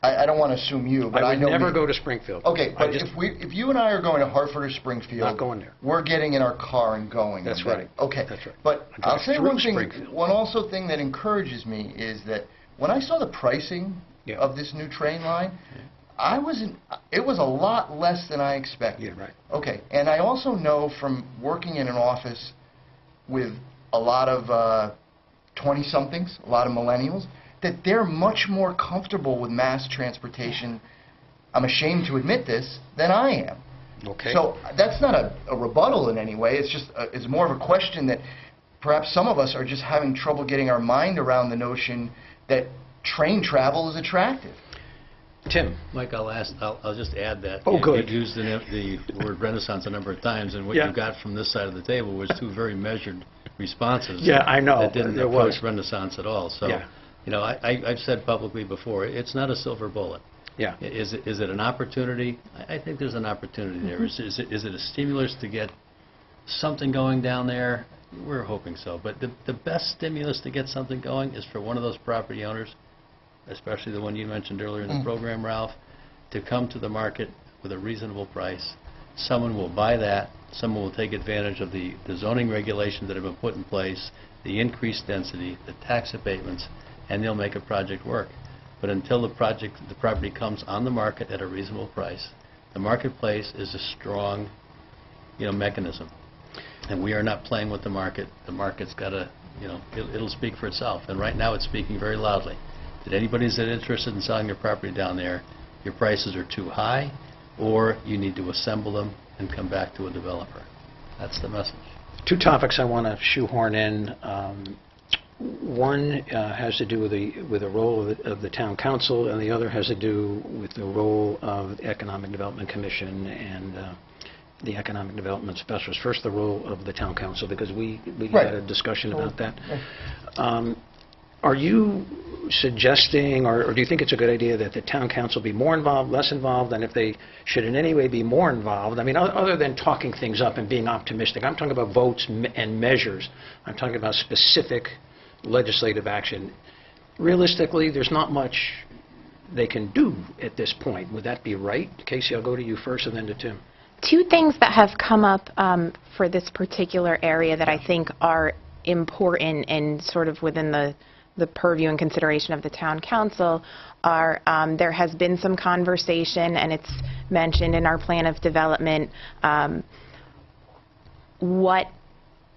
I don't want to assume you, but I know would never go to Springfield. Okay, but if you and I are going to Hartford or Springfield, not going there. We're getting in our car and going. That's right. Okay, that's right. But I'll say one thing. One also thing that encourages me is that when I saw the pricing of this new train line, it was a lot less than I expected. Yeah, right. Okay, and I also know from working in an office with a lot of 20-somethings, a lot of millennials, that they're much more comfortable with mass transportation, I'm ashamed to admit this, than I am. Okay. So that's not a rebuttal in any way. It's just it's more of a question that perhaps some of us are just having trouble getting our mind around the notion that train travel is attractive. Tim. Mike, I'll just add that. Oh, good. You used the word renaissance a number of times, and what you got from this side of the table was two very measured responses. Yeah, I know. That didn't approach renaissance at all. So, I've said publicly before, it's not a silver bullet. Yeah. Is it an opportunity? I think there's an opportunity there. Is it a stimulus to get something going down there? We're hoping so. But the best stimulus to get something going is for one of those property owners, especially the one you mentioned earlier in the program, Ralph, to come to the market with a reasonable price, someone will buy that, someone will take advantage of the zoning regulations that have been put in place, the increased density, the tax abatements, and they'll make a project work. But until the property comes on the market at a reasonable price, the marketplace is a strong, mechanism. And we are not playing with the market. The market's got to, it'll speak for itself. And right now it's speaking very loudly. That anybody that's interested in selling their property down there, your prices are too high, or you need to assemble them and come back to a developer. That's the message. Two topics I want to shoehorn in. One has to do with the role of the town council, and the other has to do with the role of the Economic Development Commission and the Economic Development Specialist. First, the role of the town council, because we Right. had a discussion about that. Are you suggesting, or do you think it's a good idea that the town council be more involved, less involved, and if they should in any way be more involved, I mean, other than talking things up and being optimistic, I'm talking about votes and measures. I'm talking about specific legislative action. Realistically, there's not much they can do at this point. Would that be right? Casey, I'll go to you first and then to Tim. Two things that have come up for this particular area that I think are important and sort of within the purview and consideration of the town council are there has been some conversation, and it's mentioned in our plan of development, what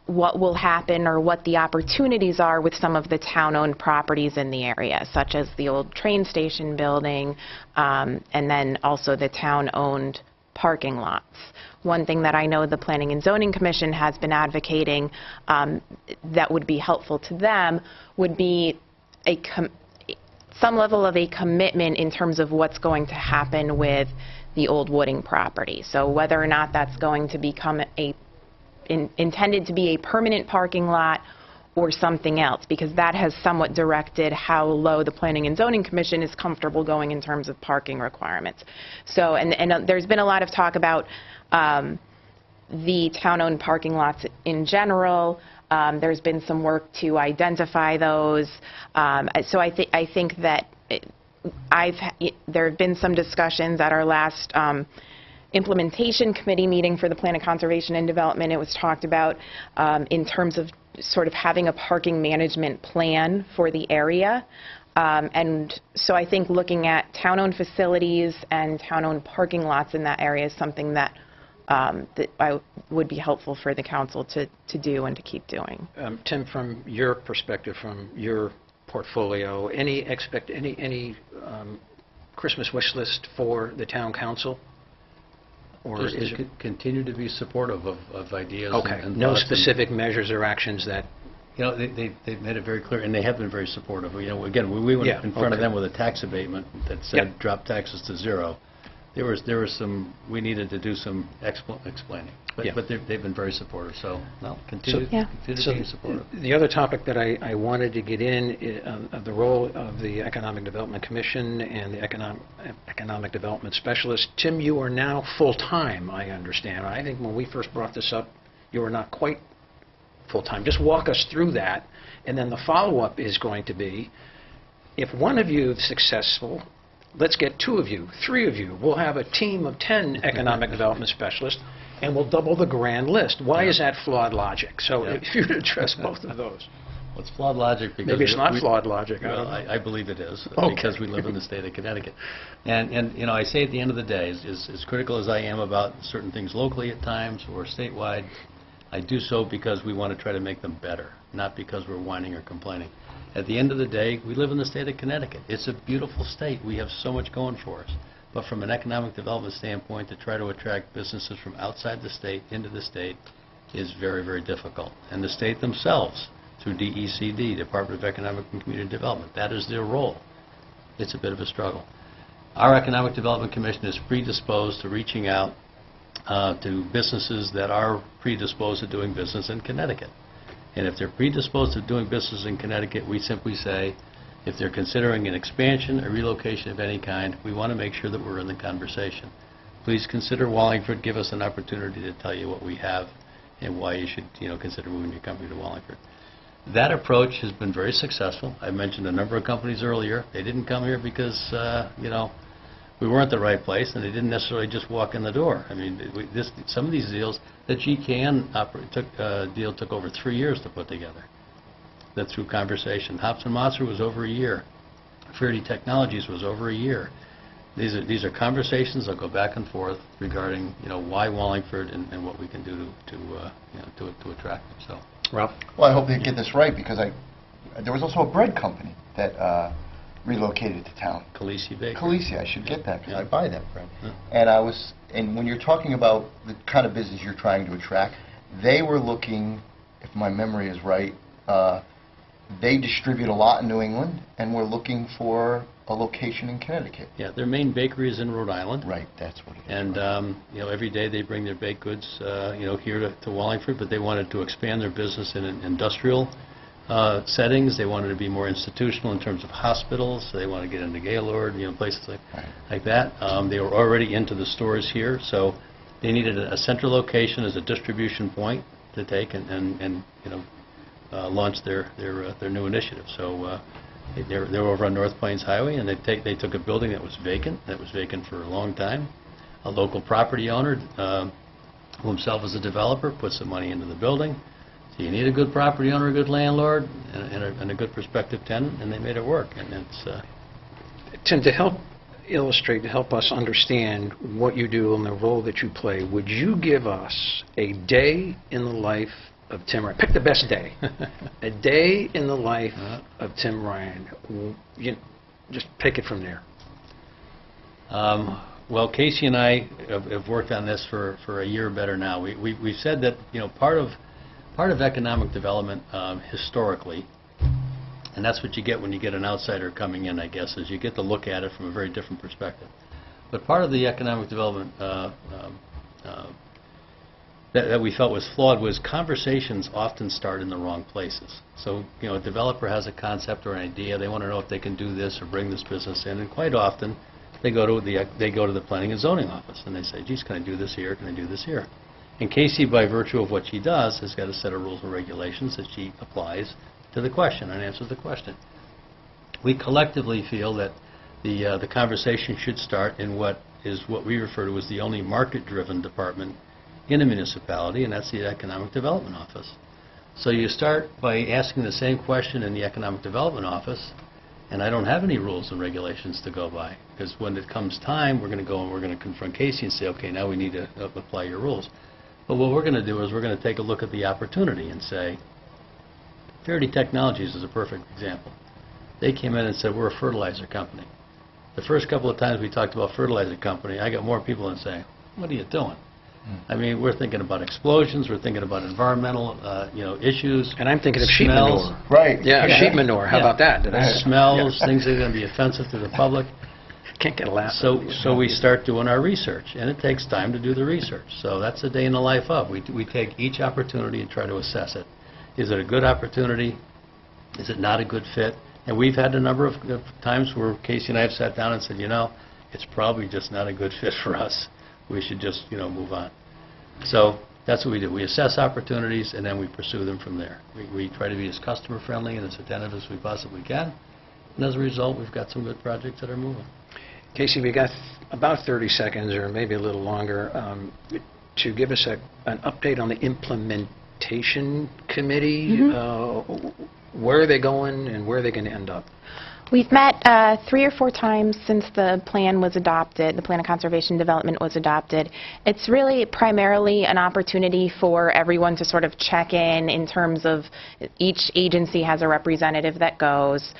will happen or what the opportunities are with some of the town-owned properties in the area, such as the old train station building, and then also the town-owned parking lots. One thing that I know the Planning and Zoning Commission has been advocating that would be helpful to them would be some level of a commitment in terms of what's going to happen with the old wooding property. So whether or not that's going to become intended to be a permanent parking lot or something else, because that has somewhat directed how low the Planning and Zoning Commission is comfortable going in terms of parking requirements. So, and there's been a lot of talk about the town-owned parking lots in general. There's been some work to identify those. So I think that there have been some discussions at our last implementation committee meeting for the Plan of Conservation and Development. It was talked about in terms of sort of having a parking management plan for the area. And so I think looking at town-owned facilities and town-owned parking lots in that area is something that would be helpful for the council to do and to keep doing. Tim, from your perspective, from your portfolio, any Christmas wish list for the town council? Or Just is to continue to be supportive of ideas. okay, and no thoughts specific measures or actions that... They've made it very clear, and they have been very supportive. Again, we went in front of them with a tax abatement that said drop taxes to zero. There was some, we needed to do some explaining. But they've been very supportive, so continue being supportive. The other topic that I wanted to get in, the role of the Economic Development Commission and the Economic Development Specialist. Tim, you are now full-time, I understand. I think when we first brought this up, you were not quite full-time. Just walk us through that, and then the follow-up is going to be, if one of you is successful, let's get 2 of you, 3 of you. We'll have a team of 10 economic development specialists, and we'll double the grand list. Why is that flawed logic? So if you would address both of those. Well, it's flawed logic because... Maybe it's not flawed logic. Well, I believe it is, okay. Because we live in the state of Connecticut. And I say at the end of the day, as critical as I am about certain things locally at times or statewide, I do so because we want to try to make them better, not because we're whining or complaining. At the end of the day, we live in the state of Connecticut. It's a beautiful state. We have so much going for us. But from an economic development standpoint, to try to attract businesses from outside the state into the state is very, very difficult. And the state themselves, through DECD, Department of Economic and Community Development, that is their role. It's a bit of a struggle. Our Economic Development Commission is predisposed to reaching out to businesses that are predisposed to doing business in Connecticut. And if they're predisposed to doing business in Connecticut, we simply say, if they're considering an expansion, a relocation of any kind, we want to make sure that we're in the conversation. Please consider Wallingford. Give us an opportunity to tell you what we have and why you should, consider moving your company to Wallingford. That approach has been very successful. I mentioned a number of companies earlier. They didn't come here because, we weren't the right place, and they didn't necessarily just walk in the door. I mean, some of these deals, the GKN deal took over 3 years to put together. That through conversation. Hops and Monster was over a year. Verity Technologies was over a year. These are conversations that go back and forth regarding, why Wallingford and what we can do to attract them. So, Ralph? Well, I hope they get this right, because there was also a bread company that relocated to town. Khaleesi Bakery. Khaleesi, I should get that, because I buy that bread. Yeah. And when you're talking about the kind of business you're trying to attract, they were looking, if my memory is right, they distribute a lot in New England, and we're looking for a location in Connecticut. Yeah, their main bakery is in Rhode Island. Right, that's what it is. And every day they bring their baked goods, here to Wallingford, but they wanted to expand their business in industrial settings. They wanted to be more institutional in terms of hospitals. So they want to get into Gaylord, places like that. They were already into the stores here, so they needed a central location as a distribution point to take and launch their new initiative. So they're over on North Plains Highway, and they took a building that was vacant for a long time. A local property owner, who himself is a developer, put some money into the building. So you need a good property owner, a good landlord, and a good prospective tenant, and they made it work. And it's Tim, to help illustrate, to help us understand what you do and the role that you play, would you give us a day in the life of Tim Ryan? Pick the best day. A day in the life of Tim Ryan. Just pick it from there. Well, Casey and I have worked on this for a year or better now. We've said that part of economic development historically, and that's what you get when you get an outsider coming in, I guess, is you get to look at it from a very different perspective. But part of the economic development that we felt was flawed was conversations often start in the wrong places. So, a developer has a concept or an idea, they want to know if they can do this or bring this business in, and quite often they go to the planning and zoning office and they say, geez, can I do this here, can I do this here? And Casey, by virtue of what she does, has got a set of rules and regulations that she applies to the question and answers the question. We collectively feel that the conversation should start in what we refer to as the only market-driven department in a municipality, and that's the Economic Development Office. So you start by asking the same question in the Economic Development Office, and I don't have any rules and regulations to go by, because when it comes time, we're going to go and we're going to confront Casey and say, okay, now we need to apply your rules. But what we're going to do is we're going to take a look at the opportunity and say, Verity Technologies is a perfect example. They came in and said, we're a fertilizer company. The first couple of times we talked about fertilizer company, I got more people in saying, what are you doing? I mean, we're thinking about explosions, we're thinking about environmental, issues. And I'm thinking of sheep manure. Right. Yeah, sheep manure. How about that? Smells, things that are going to be offensive to the public. Can't get a laugh. So we start doing our research, and it takes time to do the research. So that's a day in the life of. We take each opportunity and try to assess it. Is it a good opportunity? Is it not a good fit? And we've had a number of times where Casey and I have sat down and said, it's probably just not a good fit for us. We should just, move on. So that's what we do. We assess opportunities, and then we pursue them from there. We try to be as customer-friendly and as attentive as we possibly can. And as a result, we've got some good projects that are moving. Casey, we got about 30 seconds, or maybe a little longer, to give us an update on the implementation committee. Where are they going, and where are they going to end up? We've met 3 or 4 times since the plan was adopted, the Plan of Conservation Development was adopted. It's really primarily an opportunity for everyone to sort of check in terms of each agency has a representative that goes.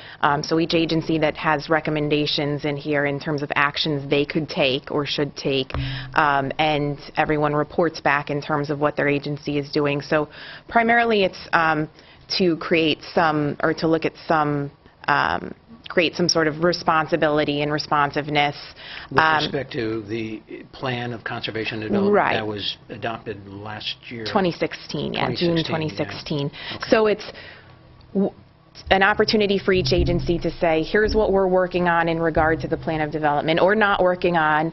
So each agency that has recommendations in here in terms of actions they could take or should take, and everyone reports back in terms of what their agency is doing. So primarily it's to create some, or to look at some, create some sort of responsibility and responsiveness. With respect to the plan of conservation and development that was adopted last year? 2016, yeah, June 2016. Yeah. Okay. So it's an opportunity for each agency to say, here's what we're working on in regard to the plan of development, or not working on,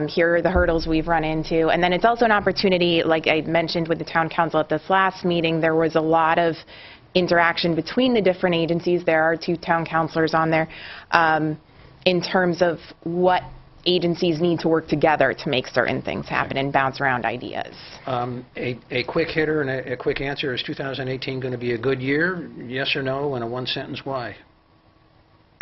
here are the hurdles we've run into. And then it's also an opportunity, like I mentioned with the town council at this last meeting, there was a lot of interaction between the different agencies. There are 2 town councilors on there, in terms of what agencies need to work together to make certain things happen and bounce around ideas. A quick hitter and a quick answer, is 2018 going to be a good year? Yes or no, and a one-sentence why?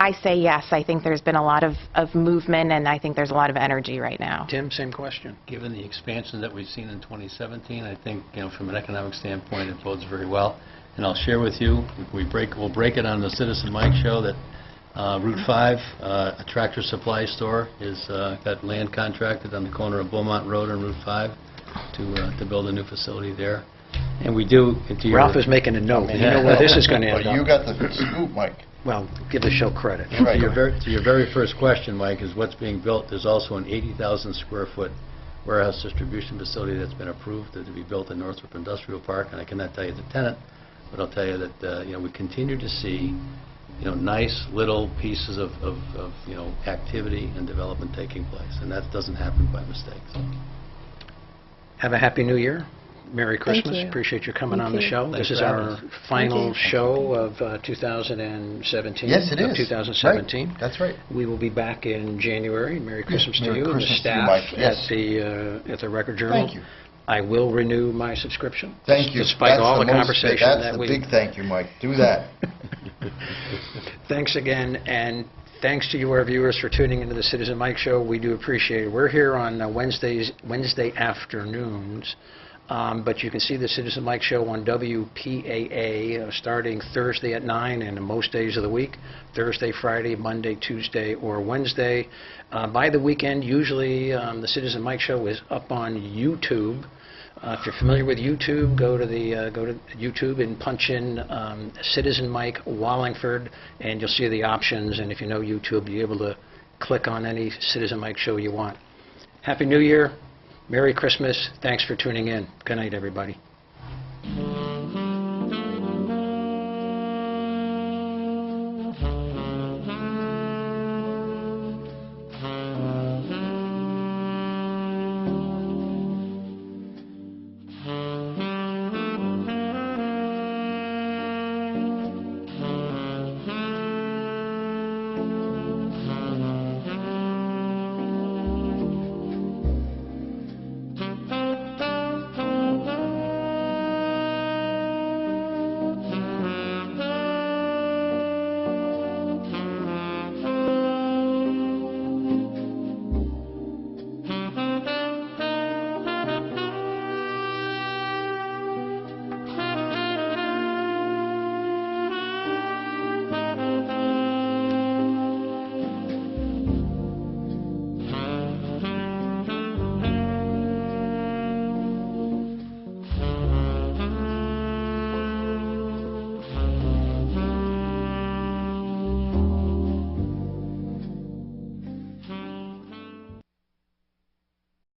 I say yes. I think there's been a lot of movement, and I think there's a lot of energy right now. Tim, same question. Given the expansion that we've seen in 2017, I think, from an economic standpoint, it bodes very well. And I'll share with you, we'll break it on the Citizen Mike show that Route 5, a Tractor Supply store, is got land contracted on the corner of Beaumont Road and Route 5 to build a new facility there. And we do... Ralph is making a note. You know where this is going to end But you up. got the scoop, Mike. Well, give the show credit. Right. To your very first question, Mike, is what's being built. There's also an 80,000 square foot warehouse distribution facility that's been approved to be built in Northrop Industrial Park, and I cannot tell you the tenant, but I'll tell you that we continue to see nice little pieces of activity and development taking place, and that doesn't happen by mistake. So. Have a happy New Year. Merry Christmas. you. Appreciate you coming Thank on the you. show. Thanks This is for having our us. final you. show of 2017. Yes, it of is. 2017. Right. That's right. We will be back in January. Merry Christmas to Merry you and the Christmas to you, staff Mike. Yes. at the Record Journal. Thank you. I will renew my subscription. Thank you. Despite That's all the most- conversation That's that the we... big thank you, Mike. Do that. Thanks again, and thanks to you, our viewers, for tuning into the Citizen Mike Show. We do appreciate it. We're here on Wednesday afternoons, but you can see the Citizen Mike Show on WPAA starting Thursday at 9 and most days of the week, Thursday, Friday, Monday, Tuesday, or Wednesday. By the weekend, usually the Citizen Mike Show is up on YouTube. If you're familiar with YouTube, go to YouTube and punch in Citizen Mike Wallingford, and you'll see the options. And if you know YouTube, you'll be able to click on any Citizen Mike show you want. Happy New Year, Merry Christmas. Thanks for tuning in. Good night, everybody.